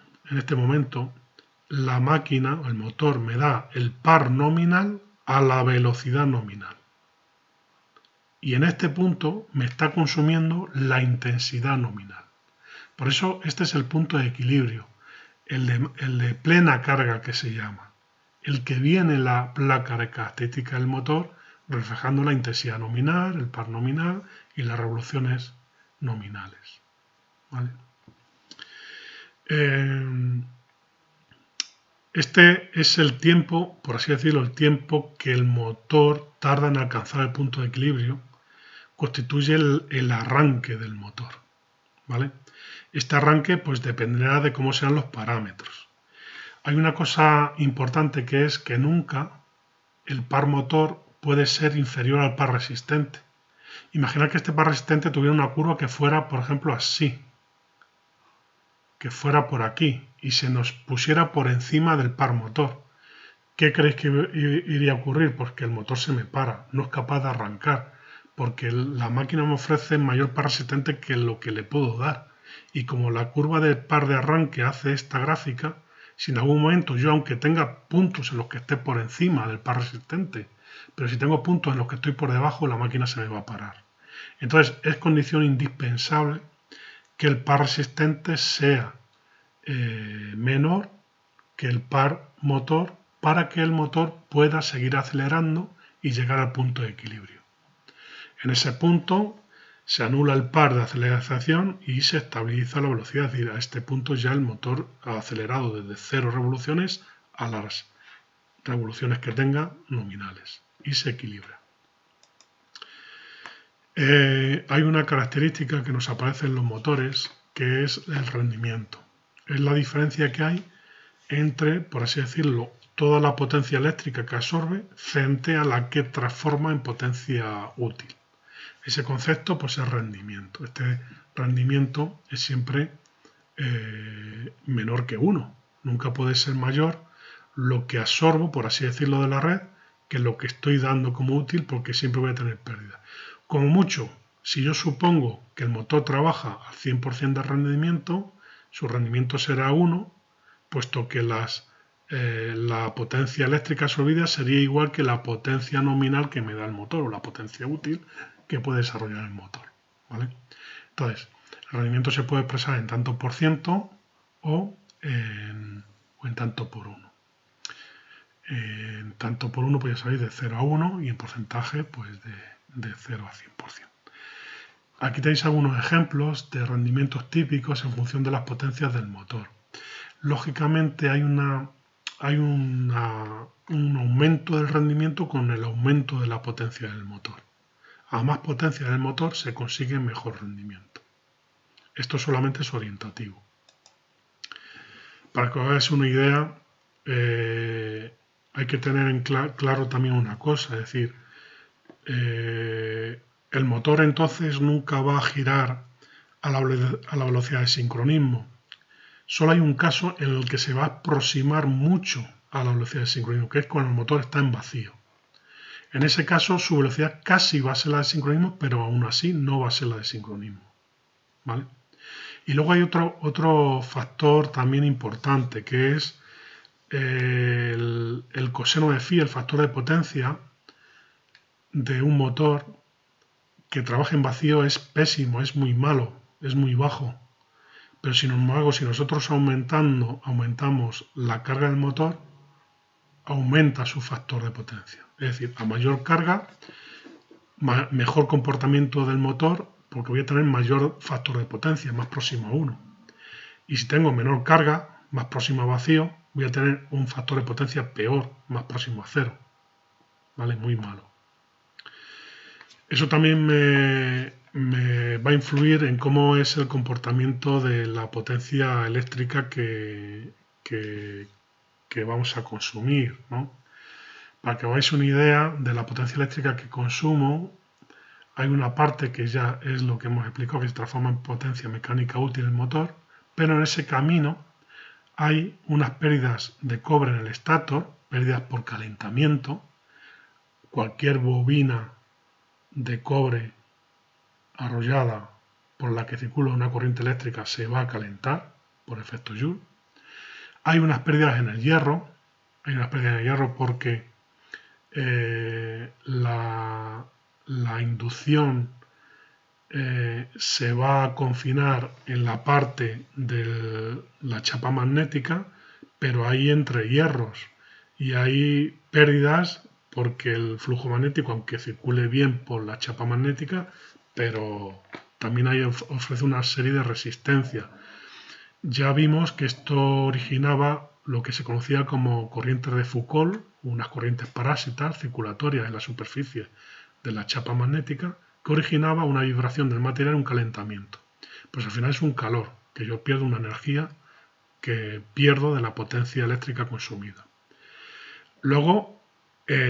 A: la máquina o el motor me da el par nominal a la velocidad nominal. Y en este punto me está consumiendo la intensidad nominal. Por eso este es el punto de equilibrio, el de plena carga que se llama, el que viene la placa de característica del motor reflejando la intensidad nominal, el par nominal y las revoluciones nominales, ¿vale? Este es el tiempo, por así decirlo, el tiempo que el motor tarda en alcanzar el punto de equilibrio, constituye el arranque del motor, ¿vale? Este arranque pues dependerá de cómo sean los parámetros. Hay una cosa importante que es que nunca el par motor puede ser inferior al par resistente. Imaginad que este par resistente tuviera una curva que fuera, por ejemplo, así, que fuera por aquí y se nos pusiera por encima del par motor. ¿Qué creéis que iría a ocurrir? Pues que el motor se me para, no es capaz de arrancar, porque la máquina me ofrece mayor par resistente que lo que le puedo dar. Y como la curva del par de arranque hace esta gráfica, si en algún momento yo, aunque tenga puntos en los que esté por encima del par resistente, pero si tengo puntos en los que estoy por debajo, la máquina se me va a parar. Entonces es condición indispensable que el par resistente sea menor que el par motor para que el motor pueda seguir acelerando y llegar al punto de equilibrio. En ese punto se anula el par de aceleración y se estabiliza la velocidad. Es decir, a este punto ya el motor ha acelerado desde 0 revoluciones a las revoluciones que tenga nominales y se equilibra. Hay una característica que nos aparece en los motores que es el rendimiento. Es la diferencia que hay entre, por así decirlo, toda la potencia eléctrica que absorbe frente a la que transforma en potencia útil. Ese concepto pues es rendimiento. Este rendimiento es siempre menor que 1. Nunca puede ser mayor lo que absorbo, por así decirlo, de la red que lo que estoy dando como útil, porque siempre voy a tener pérdida. Como mucho, si yo supongo que el motor trabaja al 100% de rendimiento, su rendimiento será 1, puesto que la potencia eléctrica absorbida sería igual que la potencia nominal que me da el motor, o la potencia útil que puede desarrollar el motor, ¿vale? Entonces, el rendimiento se puede expresar en tanto por ciento o en tanto por 1. En tanto por 1 pues ya sabéis, de 0 a 1, y en porcentaje pues de 0 a 100%. Aquí tenéis algunos ejemplos de rendimientos típicos en función de las potencias del motor. Lógicamente hay un aumento del rendimiento con el aumento de la potencia del motor. A más potencia del motor se consigue mejor rendimiento. Esto solamente es orientativo. Para que os hagáis una idea, hay que tener en claro también una cosa, es decir, el motor entonces nunca va a girar a la velocidad de sincronismo. Solo hay un caso en el que se va a aproximar mucho a la velocidad de sincronismo, que es cuando el motor está en vacío. En ese caso su velocidad casi va a ser la de sincronismo, pero aún así no va a ser la de sincronismo, ¿vale? Y luego hay otro factor también importante, que es el coseno de phi, el factor de potencia de un motor que trabaja en vacío es pésimo, es muy malo, es muy bajo. Pero sin embargo, si nosotros aumentamos la carga del motor, aumenta su factor de potencia. Es decir, a mayor carga, mejor comportamiento del motor, porque voy a tener mayor factor de potencia, más próximo a 1. Y si tengo menor carga, más próximo a vacío, voy a tener un factor de potencia peor, más próximo a 0. ¿Vale? Muy malo. Eso también me va a influir en cómo es el comportamiento de la potencia eléctrica que vamos a consumir, ¿no? Para que os hagáis una idea de la potencia eléctrica que consumo, hay una parte que ya es lo que hemos explicado, que se transforma en potencia mecánica útil el motor, pero en ese camino hay unas pérdidas de cobre en el estator, pérdidas por calentamiento. Cualquier bobina de cobre arrollada por la que circula una corriente eléctrica se va a calentar por efecto Joule. Hay unas pérdidas en el hierro, porque la inducción se va a confinar en la parte de la chapa magnética, pero hay entre hierros y hay pérdidas porque el flujo magnético, aunque circule bien por la chapa magnética, pero también ofrece una serie de resistencia. Ya vimos que esto originaba lo que se conocía como corrientes de Foucault, unas corrientes parásitas circulatorias en la superficie de la chapa magnética, que originaba una vibración del material y un calentamiento. Pues al final es un calor, que yo pierdo una energía que pierdo de la potencia eléctrica consumida. Luego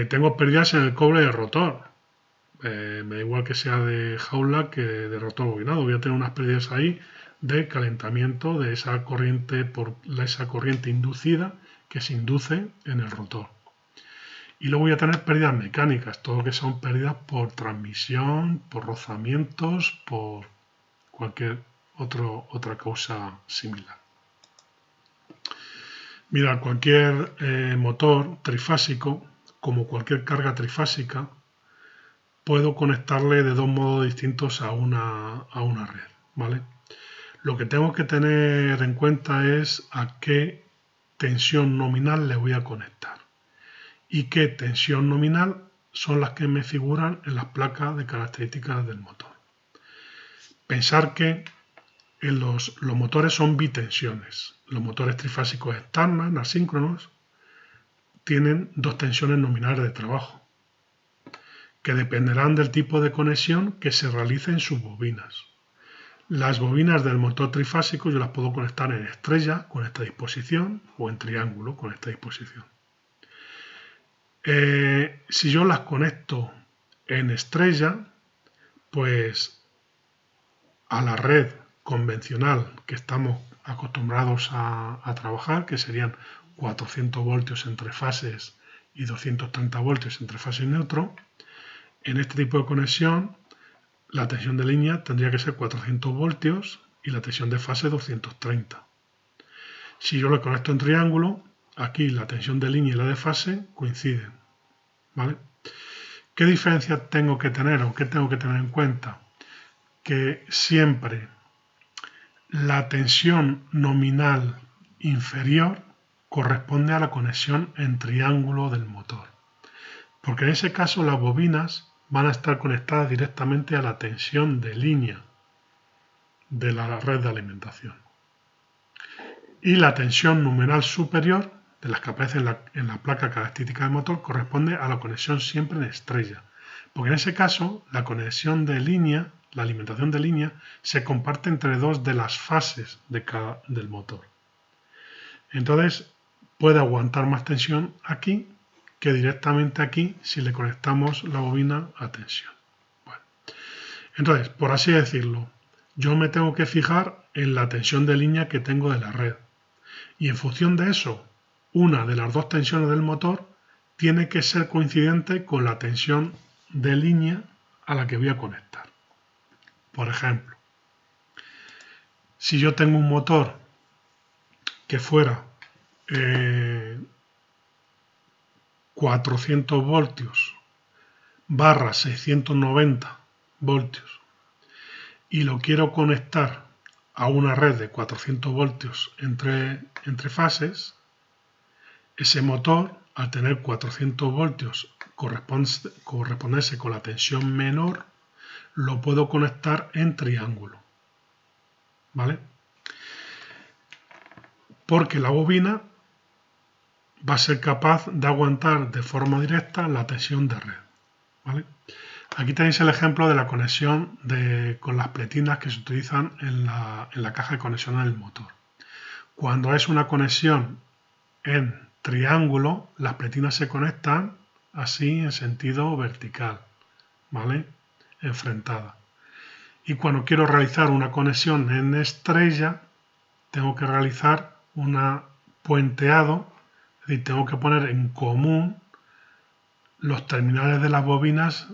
A: tengo pérdidas en el cobre del rotor. Me da igual que sea de jaula que de rotor bobinado. Voy a tener unas pérdidas ahí de calentamiento de esa corriente inducida que se induce en el rotor. Y luego voy a tener pérdidas mecánicas, todo lo que son pérdidas por transmisión, por rozamientos, por cualquier otra causa similar. Mira, cualquier motor trifásico, como cualquier carga trifásica, puedo conectarle de dos modos distintos a una red, ¿vale? Lo que tengo que tener en cuenta es a qué tensión nominal le voy a conectar y qué tensión nominal son las que me figuran en las placas de características del motor. Pensar que los motores son bitensiones. Los motores trifásicos Starman, asíncronos, tienen dos tensiones nominales de trabajo, que dependerán del tipo de conexión que se realice en sus bobinas. Las bobinas del motor trifásico yo las puedo conectar en estrella con esta disposición o en triángulo con esta disposición. Si yo las conecto en estrella, pues a la red convencional que estamos acostumbrados a trabajar, que serían 400 voltios entre fases y 230 voltios entre fase y neutro, en este tipo de conexión la tensión de línea tendría que ser 400 voltios y la tensión de fase 230. Si yo lo conecto en triángulo, aquí la tensión de línea y la de fase coinciden, ¿vale? ¿Qué diferencia tengo que tener o qué tengo que tener en cuenta? Que siempre la tensión nominal inferior corresponde a la conexión en triángulo del motor, porque en ese caso las bobinas van a estar conectadas directamente a la tensión de línea de la red de alimentación. Y la tensión nominal superior, de las que aparecen en la placa característica del motor, corresponde a la conexión siempre en estrella, porque en ese caso la conexión de línea, la alimentación de línea, se comparte entre dos de las fases del motor. Entonces puede aguantar más tensión aquí que directamente aquí si le conectamos la bobina a tensión. Bueno, entonces, por así decirlo, yo me tengo que fijar en la tensión de línea que tengo de la red. Y en función de eso, una de las dos tensiones del motor tiene que ser coincidente con la tensión de línea a la que voy a conectar. Por ejemplo, si yo tengo un motor que fuera 400 voltios barra 690 voltios y lo quiero conectar a una red de 400 voltios entre fases, ese motor, al tener 400 voltios corresponderse con la tensión menor, lo puedo conectar en triángulo, ¿vale? Porque la bobina va a ser capaz de aguantar de forma directa la tensión de red, ¿vale? Aquí tenéis el ejemplo de la conexión con las pletinas que se utilizan en la caja de conexión del motor. Cuando es una conexión en triángulo, las pletinas se conectan así en sentido vertical, ¿vale? Enfrentada. Y cuando quiero realizar una conexión en estrella, tengo que realizar un puenteado, es decir, tengo que poner en común los terminales de las bobinas.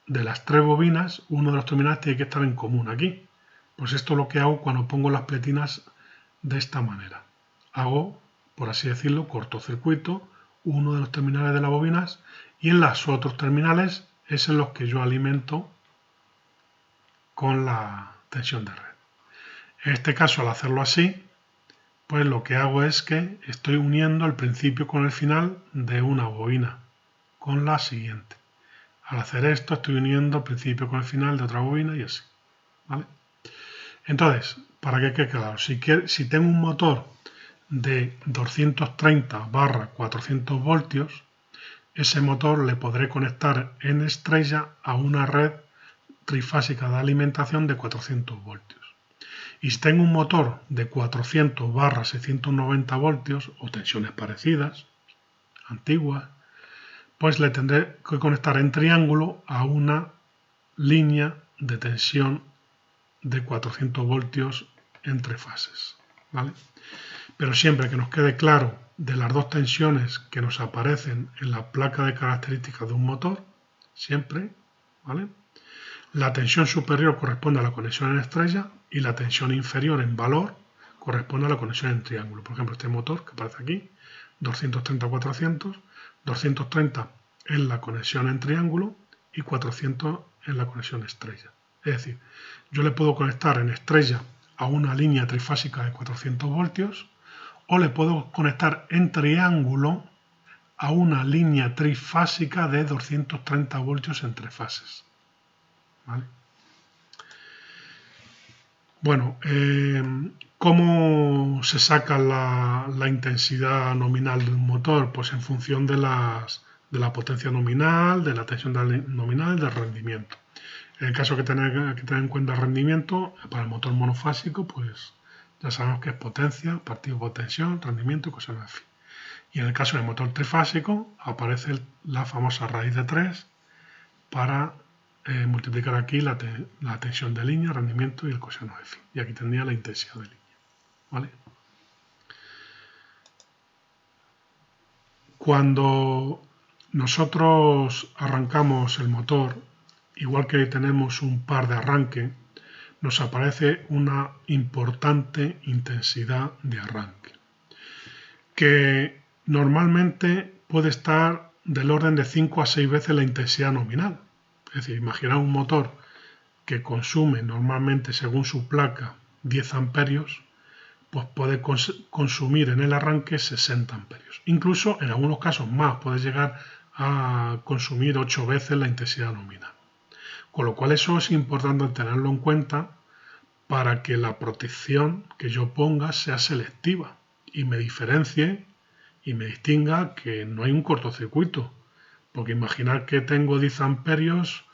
A: De las tres bobinas, uno de los terminales tiene que estar en común aquí. Pues esto es lo que hago cuando pongo las pletinas de esta manera. Hago, por así decirlo, cortocircuito uno de los terminales de las bobinas y en los otros terminales es en los que yo alimento con la tensión de red. En este caso, al hacerlo así, pues lo que hago es que estoy uniendo el principio con el final de una bobina con la siguiente. Al hacer esto estoy uniendo el principio con el final de otra bobina y así, ¿vale? Entonces, para que quede claro, si tengo un motor de 230 barra 400 voltios, ese motor le podré conectar en estrella a una red trifásica de alimentación de 400 voltios. Y si tengo un motor de 400 barra 690 voltios o tensiones parecidas, antiguas, pues le tendré que conectar en triángulo a una línea de tensión de 400 voltios entre fases, ¿vale? Pero siempre que nos quede claro de las dos tensiones que nos aparecen en la placa de características de un motor, siempre, ¿vale? La tensión superior corresponde a la conexión en estrella y la tensión inferior en valor corresponde a la conexión en triángulo. Por ejemplo, este motor que aparece aquí, 230-400, 230 en la conexión en triángulo y 400 en la conexión estrella. Es decir, yo le puedo conectar en estrella a una línea trifásica de 400 voltios o le puedo conectar en triángulo a una línea trifásica de 230 voltios entre fases. ¿Vale? Bueno, ¿cómo se saca la intensidad nominal de un motor? Pues en función de la potencia nominal, de la tensión nominal y del rendimiento. En el caso que tener en cuenta el rendimiento, para el motor monofásico, pues ya sabemos que es potencia partido por tensión, rendimiento, coseno de phi. Y en el caso del motor trifásico, aparece la famosa raíz de 3 para multiplicar aquí la tensión de línea, rendimiento y el coseno de phi. Y aquí tendría la intensidad de línea. ¿Vale? Cuando nosotros arrancamos el motor, igual que tenemos un par de arranque, nos aparece una importante intensidad de arranque, que normalmente puede estar del orden de 5 a 6 veces la intensidad nominal. Es decir, imaginar un motor que consume normalmente, según su placa, 10 amperios, pues puede consumir en el arranque 60 amperios. Incluso en algunos casos más, puede llegar a consumir 8 veces la intensidad nominal. Con lo cual eso es importante tenerlo en cuenta para que la protección que yo ponga sea selectiva y me diferencie y me distinga que no hay un cortocircuito. Porque imaginar que tengo 10 amperios,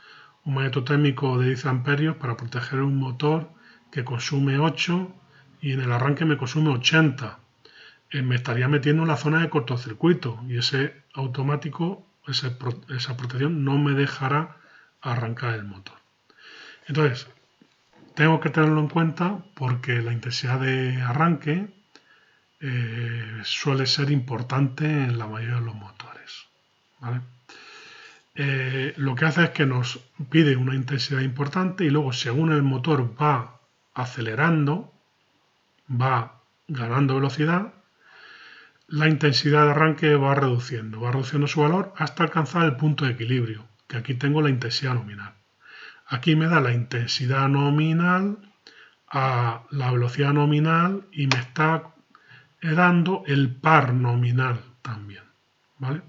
A: un magneto térmico de 10 amperios para proteger un motor que consume 8 y en el arranque me consume 80. Me estaría metiendo en la zona de cortocircuito y ese automático, esa protección no me dejará arrancar el motor. Entonces, tengo que tenerlo en cuenta porque la intensidad de arranque suele ser importante en la mayoría de los motores. ¿Vale? Lo que hace es que nos pide una intensidad importante y luego según el motor va acelerando, va ganando velocidad, la intensidad de arranque va reduciendo su valor hasta alcanzar el punto de equilibrio, que aquí tengo la intensidad nominal. Aquí me da la intensidad nominal a la velocidad nominal y me está dando el par nominal también, ¿vale?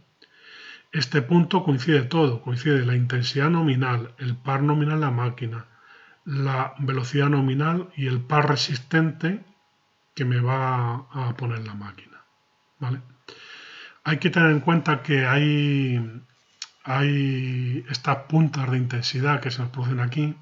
A: Este punto coincide todo, coincide la intensidad nominal, el par nominal de la máquina, la velocidad nominal y el par resistente que me va a poner la máquina, ¿vale? Hay que tener en cuenta que hay estas puntas de intensidad que se nos producen aquí,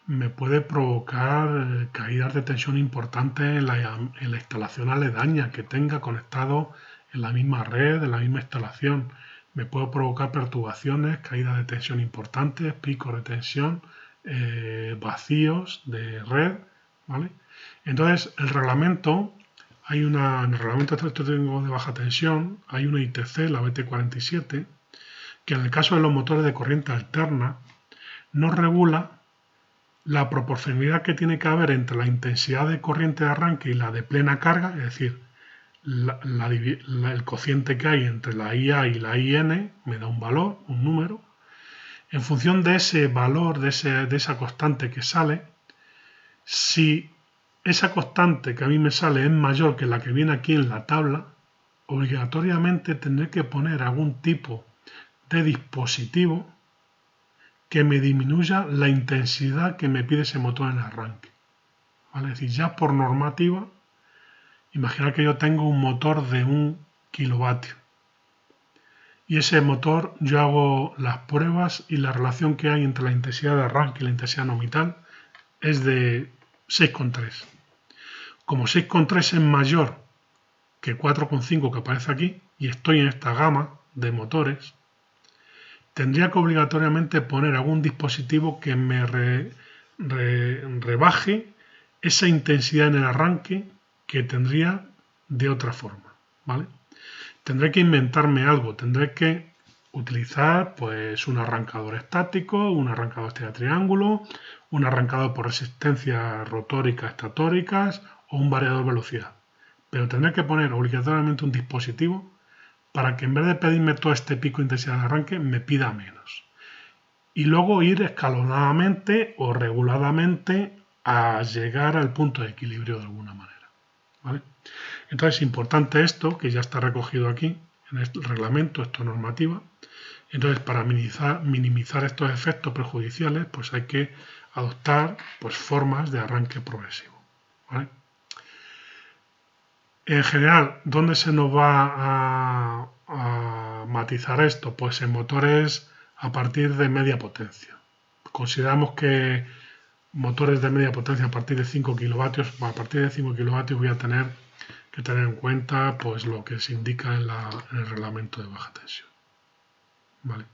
A: me puede provocar caídas de tensión importantes en la instalación aledaña que tenga conectado en la misma red, en la misma instalación. Me puede provocar perturbaciones, caídas de tensión importantes, picos de tensión, vacíos de red, ¿vale? Entonces, en el reglamento eléctrico de baja tensión, hay una ITC, la BT47, que en el caso de los motores de corriente alterna, nos regula la proporcionalidad que tiene que haber entre la intensidad de corriente de arranque y la de plena carga, es decir, el cociente que hay entre la IA y la IN me da un valor, un número. En función de ese valor, de esa constante que sale, si esa constante que a mí me sale es mayor que la que viene aquí en la tabla, obligatoriamente tendré que poner algún tipo de dispositivo que me disminuya la intensidad que me pide ese motor en el arranque. ¿Vale? Es decir, ya por normativa, imaginar que yo tengo un motor de 1 kilovatio y ese motor yo hago las pruebas y la relación que hay entre la intensidad de arranque y la intensidad nominal es de 6,3. Como 6,3 es mayor que 4,5 que aparece aquí y estoy en esta gama de motores, tendría que obligatoriamente poner algún dispositivo que me rebaje esa intensidad en el arranque que tendría de otra forma, ¿vale? Tendré que inventarme algo, tendré que utilizar pues un arrancador estático, un arrancador de triángulo, un arrancador por resistencias rotóricas estatóricas o un variador de velocidad. Pero tendré que poner obligatoriamente un dispositivo para que en vez de pedirme todo este pico de intensidad de arranque, me pida menos. Y luego ir escalonadamente o reguladamente a llegar al punto de equilibrio de alguna manera, ¿vale? Entonces es importante esto, que ya está recogido aquí en el reglamento, esto es normativa. Entonces, para minimizar estos efectos perjudiciales, pues hay que adoptar pues, formas de arranque progresivo, ¿vale? En general, ¿dónde se nos va a matizar esto? Pues en motores a partir de media potencia. Consideramos que motores de media potencia a partir de 5 kilovatios, a partir de 5 kilovatios voy a tener que tener en cuenta pues lo que se indica en el reglamento de baja tensión, ¿vale?